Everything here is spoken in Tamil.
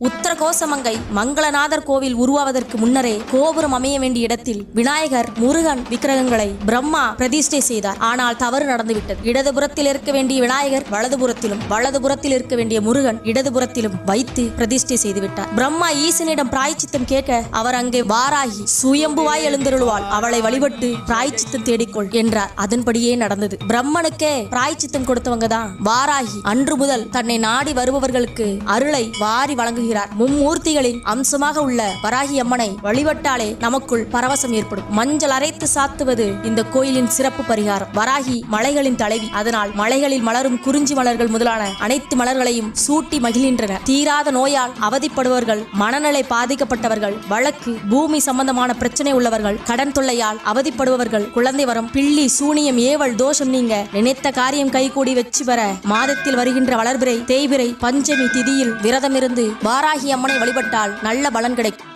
உத்தரகோசமங்கை மங்களநாதர் கோவில் உருவாவதற்கு முன்னரே கோபுரம் அமைய வேண்டிய இடத்தில் விநாயகர், முருகன் விக்கிரகங்களை பிரம்மா பிரதிஷ்டை செய்தார். ஆனால் தவறு நடந்துவிட்டது. இடதுபுறத்தில் இருக்க வேண்டிய விநாயகர் வலதுபுறத்திலும், வலதுபுறத்தில் இருக்க வேண்டிய முருகன் இடதுபுறத்திலும் வைத்து பிரதிஷ்டை செய்துவிட்டார். பிரம்மா ஈசனிடம் பிராயச்சித்தம் கேட்க அவர் அங்கே வாராகி சுயம்புவாய் எழுந்தருள்வாள், அவளை வழிபட்டு பிராயச்சித்தம் தேடிக்கொள் என்றார். அதன்படியே நடந்தது. பிரம்மனுக்கே பிராயச்சித்தம் கொடுத்தவங்க தான் வாராகி. அன்று முதல் தன்னை நாடி வருபவர்களுக்கு அருளை வாரி வழங்குகிறார். மும்மூர்த்திகளின் அம்சமாக உள்ள வராகி அம்மனை வழிபட்டாலே நமக்குள் பரவசம் ஏற்படும். மஞ்சள் அரைத்து சாத்துவது இந்த கோயிலின் சிறப்பு பரிகாரம். வராகி மலைகளின் தலைவி. அதனால் மலைகளில் மலரும் குறிஞ்சி மலர்கள் முதலான அனைத்து மலர்களையும் சூட்டி மகிழ்கின்றன. தீராத நோயால் அவதிப்படுபவர்கள், மனநிலை பாதிக்கப்பட்டவர்கள், வழக்கு பூமி சம்பந்தமான பிரச்சனை உள்ளவர்கள், கடன் தொல்லையால் அவதிப்படுபவர்கள், குழந்தை வரம், பில்லி சூனியம் ஏவல் தோஷம் நீங்க நினைத்த காரியம் கைகூடி வெற்றி பெற மாதத்தில் வருகின்ற வளர்பிறை, தேய்பிறை, பஞ்சமி திதியில் விரதமிருந்து வாராகி அம்மனை வழிபட்டால் நல்ல பலன் கிடைக்கும்.